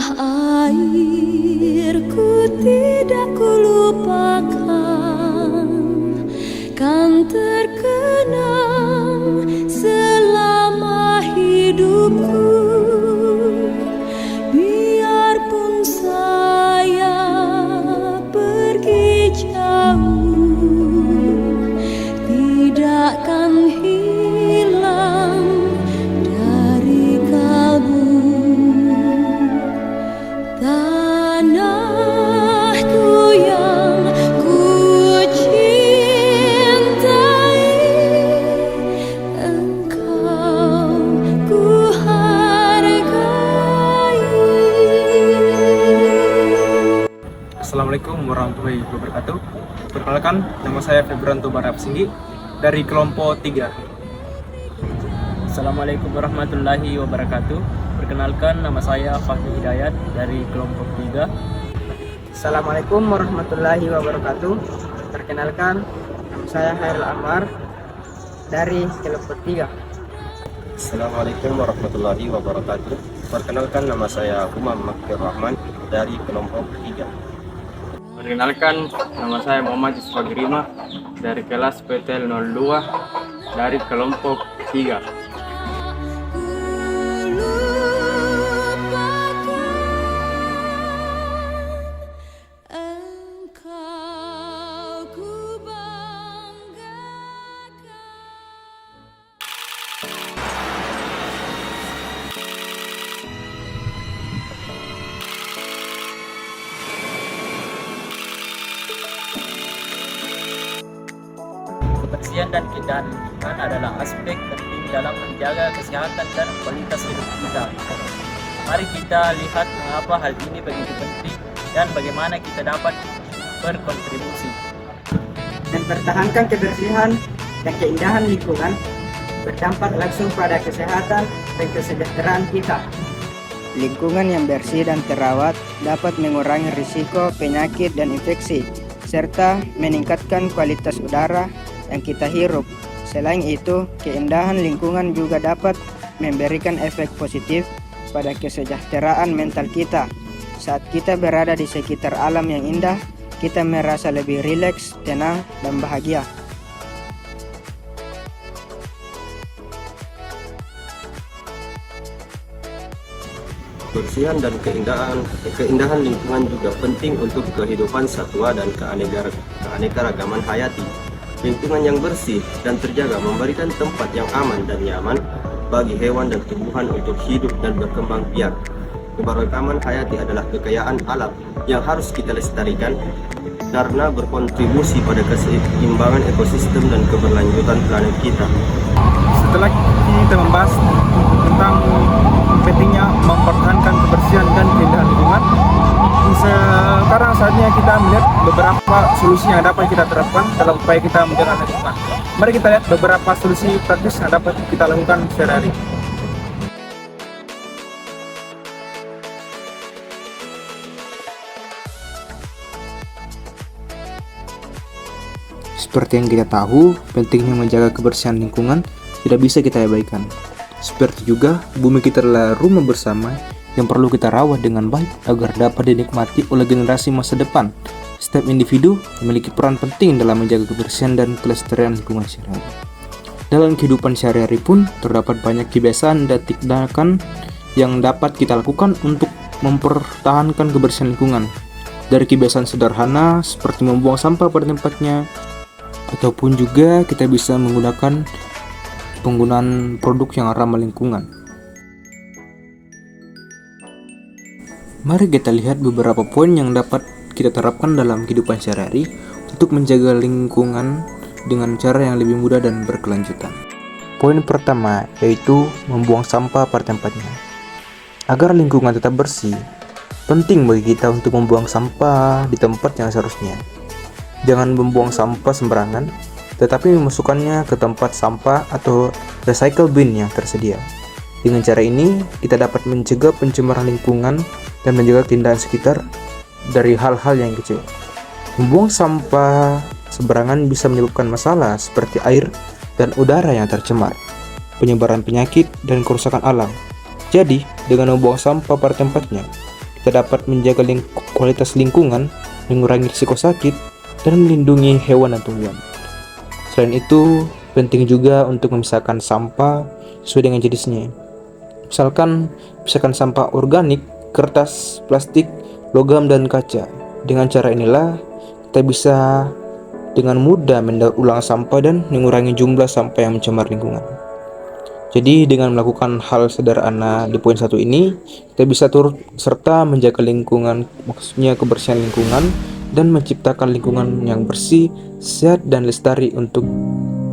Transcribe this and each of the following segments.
Tanah airku tidak kulupakan, kan terkenang selama hidupku. Biarpun saya pergi jauh, tidakkan hilang dari kalbu. Tanahku yang ku cintai, engkau ku hargai. Assalamualaikum warahmatullahi wabarakatuh. Perkenalkan, nama saya Febranto Barapsinggi dari kelompok 3. Assalamualaikum warahmatullahi wabarakatuh. Perkenalkan, nama saya Fahmi Hidayat dari kelompok 3. Assalamualaikum warahmatullahi wabarakatuh. Perkenalkan, nama saya Khairul Anwar dari kelompok 3. Assalamualaikum warahmatullahi wabarakatuh. Perkenalkan, nama saya Umam Makir Rahman dari kelompok 3. Perkenalkan, nama saya Muhammad Yusuf Girima dari kelas PTL 02 dari kelompok 3. Kebersihan dan keindahan lingkungan adalah aspek penting dalam menjaga kesehatan dan kualitas hidup kita. Mari kita lihat mengapa hal ini begitu penting dan bagaimana kita dapat berkontribusi. Dan pertahankan kebersihan dan keindahan lingkungan berdampak langsung pada kesehatan dan kesejahteraan kita. Lingkungan yang bersih dan terawat dapat mengurangi risiko penyakit dan infeksi, serta meningkatkan kualitas udara yang kita hirup. Selain itu, keindahan lingkungan juga dapat memberikan efek positif pada kesejahteraan mental kita. Saat kita berada di sekitar alam yang indah, kita merasa lebih rileks, tenang, dan bahagia. Kebersihan dan keindahan lingkungan juga penting untuk kehidupan satwa dan keanekaragaman hayati. Lingkungan yang bersih dan terjaga memberikan tempat yang aman dan nyaman bagi hewan dan tumbuhan untuk hidup dan berkembang biak. Keberagaman hayati adalah kekayaan alam yang harus kita lestarikan karena berkontribusi pada keseimbangan ekosistem dan keberlanjutan planet kita. Setelah kita membahas tentang pentingnya mempertahankan kebersihan dan keindahan lingkungan, sekarang saatnya kita melihat beberapa solusi yang dapat kita terapkan dalam upaya kita menjaga lingkungan. Mari kita lihat beberapa solusi praktis yang dapat kita lakukan sehari-hari. Seperti yang kita tahu, pentingnya menjaga kebersihan lingkungan tidak bisa kita abaikan. Seperti juga, bumi kita adalah rumah bersama yang perlu kita rawat dengan baik agar dapat dinikmati oleh generasi masa depan. Setiap individu memiliki peran penting dalam menjaga kebersihan dan kelestarian lingkungan sehari-hari. Dalam kehidupan sehari-hari pun terdapat banyak kebiasaan dan tindakan yang dapat kita lakukan untuk mempertahankan kebersihan lingkungan. Dari kebiasaan sederhana seperti membuang sampah pada tempatnya, ataupun juga kita bisa menggunakan penggunaan produk yang ramah lingkungan. Mari kita lihat beberapa poin yang dapat kita terapkan dalam kehidupan sehari-hari untuk menjaga lingkungan dengan cara yang lebih mudah dan berkelanjutan. Poin pertama yaitu membuang sampah pada tempatnya. Agar lingkungan tetap bersih, penting bagi kita untuk membuang sampah di tempat yang seharusnya. Jangan membuang sampah sembarangan, tetapi memasukkannya ke tempat sampah atau recycle bin yang tersedia. Dengan cara ini, kita dapat mencegah pencemaran lingkungan dan menjaga keindahan sekitar dari hal-hal yang kecil. Membuang sampah sembarangan bisa menyebabkan masalah seperti air dan udara yang tercemar, penyebaran penyakit, dan kerusakan alam. Jadi, dengan membuang sampah pada tempatnya, kita dapat menjaga kualitas lingkungan, mengurangi risiko sakit, dan melindungi hewan dan tumbuhan. Selain itu, penting juga untuk memisahkan sampah sesuai dengan jenisnya. Misalkan, pisahkan sampah organik, kertas, plastik, logam, dan kaca. Dengan cara inilah, kita bisa dengan mudah mendaur ulang sampah dan mengurangi jumlah sampah yang mencemar lingkungan. Jadi dengan melakukan hal sederhana di poin 1 ini, kita bisa turut serta menjaga lingkungan, maksudnya kebersihan lingkungan, dan menciptakan lingkungan yang bersih, sehat, dan lestari untuk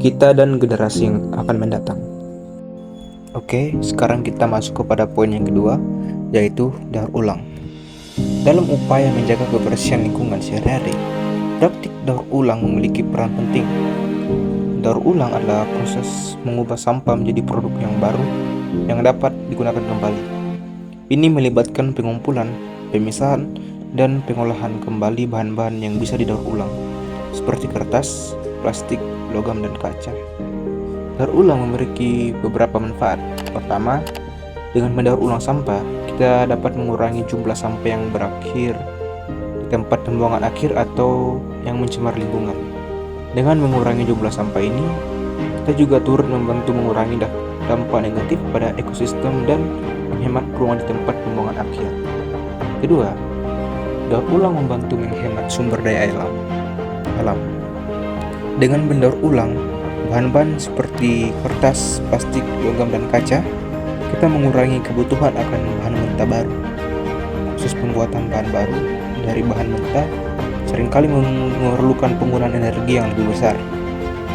kita dan generasi yang akan mendatang. Oke, sekarang kita masuk kepada poin yang kedua, yaitu daur ulang. Dalam upaya menjaga kebersihan lingkungan sehari-hari, praktik daur ulang memiliki peran penting. Daur ulang adalah proses mengubah sampah menjadi produk yang baru yang dapat digunakan kembali. Ini melibatkan pengumpulan, pemisahan, dan pengolahan kembali bahan-bahan yang bisa didaur ulang, seperti kertas, plastik, logam, dan kaca. Daur ulang memiliki beberapa manfaat. Pertama, dengan mendaur ulang sampah, kita dapat mengurangi jumlah sampah yang berakhir di tempat pembuangan akhir atau yang mencemar lingkungan. Dengan mengurangi jumlah sampah ini, kita juga turut membantu mengurangi dampak negatif pada ekosistem dan menghemat ruang di tempat pembuangan akhir. Kedua, daur ulang membantu menghemat sumber daya alam. Dengan mendaur ulang bahan-bahan seperti kertas, plastik, logam, dan kaca, kita mengurangi kebutuhan akan bahan mentah baru. Proses pembuatan bahan baru dari bahan mentah seringkali memerlukan penggunaan energi yang lebih besar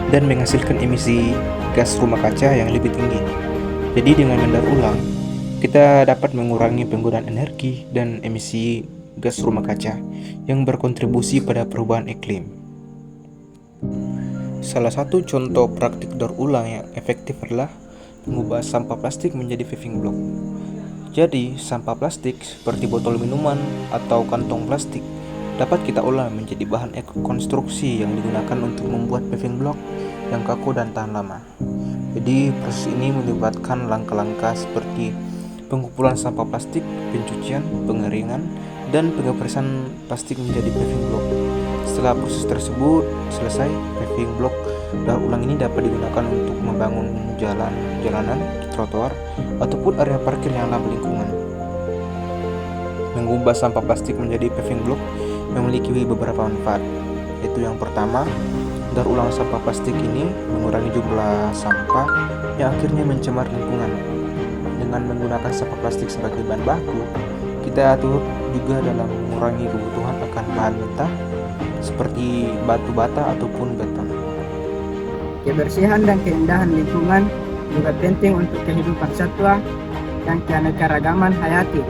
dan menghasilkan emisi gas rumah kaca yang lebih tinggi. Jadi dengan mendaur ulang, kita dapat mengurangi penggunaan energi dan emisi gas rumah kaca yang berkontribusi pada perubahan iklim. Salah satu contoh praktik daur ulang yang efektif adalah mengubah sampah plastik menjadi paving block. Jadi, sampah plastik seperti botol minuman atau kantong plastik dapat kita olah menjadi bahan konstruksi yang digunakan untuk membuat paving block yang kaku dan tahan lama. Jadi proses ini melibatkan langkah-langkah seperti pengumpulan sampah plastik, pencucian, pengeringan, dan pengepresan plastik menjadi paving block. Setelah proses tersebut selesai, paving block daur ulang ini dapat digunakan untuk membangun jalanan, trotoar, ataupun area parkir yang ramah lingkungan. Mengubah sampah plastik menjadi paving block memiliki beberapa manfaat, yaitu yang pertama, daur ulang sampah plastik ini mengurangi jumlah sampah yang akhirnya mencemar lingkungan. Dengan menggunakan sampah plastik sebagai bahan baku, kita turut juga dalam mengurangi kebutuhan akan bahan mentah seperti batu bata ataupun beton. Kebersihan dan keindahan lingkungan juga penting untuk kehidupan satwa dan keanekaragaman hayati.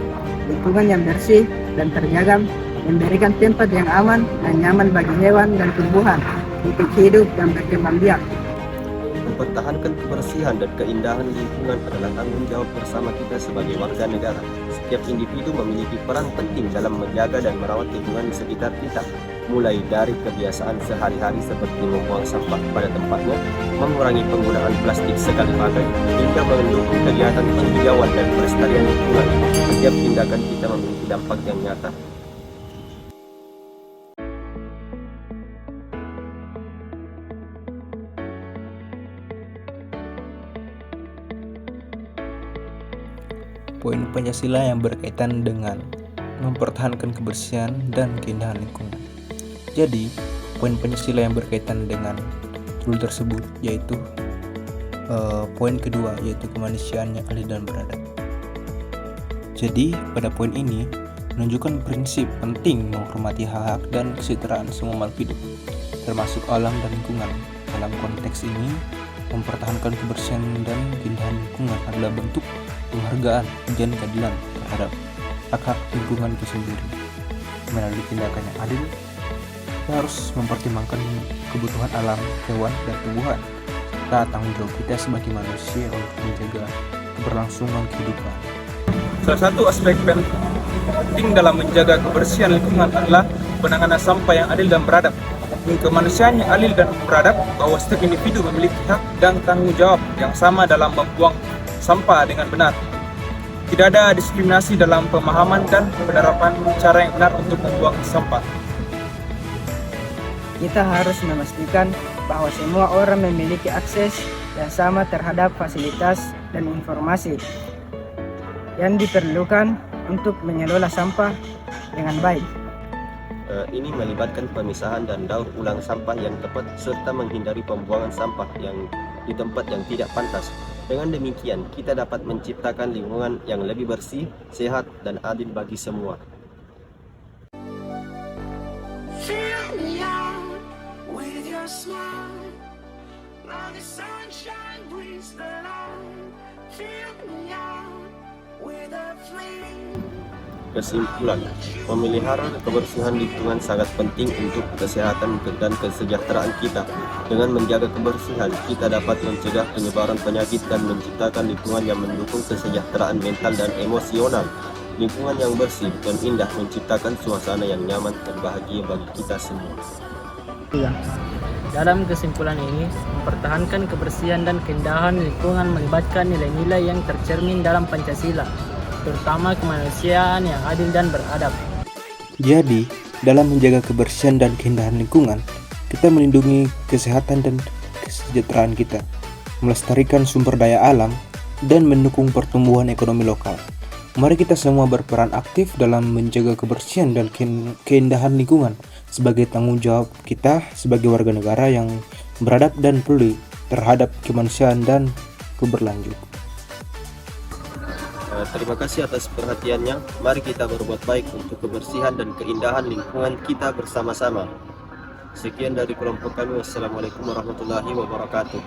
Lingkungan yang bersih dan terjaga memberikan tempat yang aman dan nyaman bagi hewan dan tumbuhan untuk hidup dan berkembang biak. Mempertahankan kebersihan dan keindahan lingkungan adalah tanggung jawab bersama kita sebagai warga negara. Setiap individu memiliki peran penting dalam menjaga dan merawat lingkungan di sekitar kita, mulai dari kebiasaan sehari-hari seperti membuang sampah pada tempatnya, mengurangi penggunaan plastik sekali pakai, hingga mendukung kegiatan penghijauan dan pelestarian lingkungan. Setiap tindakan kita memiliki dampak yang nyata. Poin Pancasila yang berkaitan dengan mempertahankan kebersihan dan keindahan lingkungan. Jadi, poin Pancasila yang berkaitan dengan tool tersebut yaitu poin kedua, yaitu kemanusiaan yang adil dan beradab. Jadi, pada poin ini menunjukkan prinsip penting menghormati hak dan kesejahteraan semua makhluk hidup, termasuk alam dan lingkungan. Dalam konteks ini, mempertahankan kebersihan dan keindahan lingkungan adalah bentuk penghargaan dan keadilan terhadap hak-hak lingkungan itu sendiri. Melalui tindakan yang adil, kita harus mempertimbangkan kebutuhan alam, hewan, dan tumbuhan, serta tanggung jawab kita sebagai manusia untuk menjaga keberlangsungan kehidupan. Salah satu aspek penting dalam menjaga kebersihan lingkungan adalah penanganan sampah yang adil dan beradab. Kemanusiaan yang adil dan beradab bahwa setiap individu memiliki hak dan tanggung jawab yang sama dalam membuang sampah dengan benar. tidak ada diskriminasi dalam pemahaman dan penerapan cara yang benar untuk membuang sampah. Kita harus memastikan bahwa semua orang memiliki akses yang sama terhadap fasilitas dan informasi yang diperlukan untuk mengelola sampah dengan baik. Ini melibatkan pemisahan dan daur ulang sampah yang tepat serta menghindari pembuangan sampah yang di tempat yang tidak pantas. Dengan demikian, kita dapat menciptakan lingkungan yang lebih bersih, sehat, dan adil bagi semua. Fill me out with your smile. Now the sunshine brings the light. Fill me out with a flame. Kesimpulan, memelihara kebersihan lingkungan sangat penting untuk kesehatan dan kesejahteraan kita. Dengan menjaga kebersihan, kita dapat mencegah penyebaran penyakit dan menciptakan lingkungan yang mendukung kesejahteraan mental dan emosional. Lingkungan yang bersih dan indah menciptakan suasana yang nyaman dan bahagia bagi kita semua. Dalam kesimpulan ini, mempertahankan kebersihan dan keindahan lingkungan melibatkan nilai-nilai yang tercermin dalam Pancasila, terutama kemanusiaan yang adil dan beradab. Jadi, dalam menjaga kebersihan dan keindahan lingkungan, kita melindungi kesehatan dan kesejahteraan kita, melestarikan sumber daya alam, dan mendukung pertumbuhan ekonomi lokal. Mari kita semua berperan aktif dalam menjaga kebersihan dan keindahan lingkungan sebagai tanggung jawab kita sebagai warga negara yang beradab dan peduli terhadap kemanusiaan dan keberlanjutan. Terima kasih atas perhatiannya. Mari kita berbuat baik untuk kebersihan dan keindahan lingkungan kita bersama-sama. Sekian dari kelompok kami. Wassalamualaikum warahmatullahi wabarakatuh.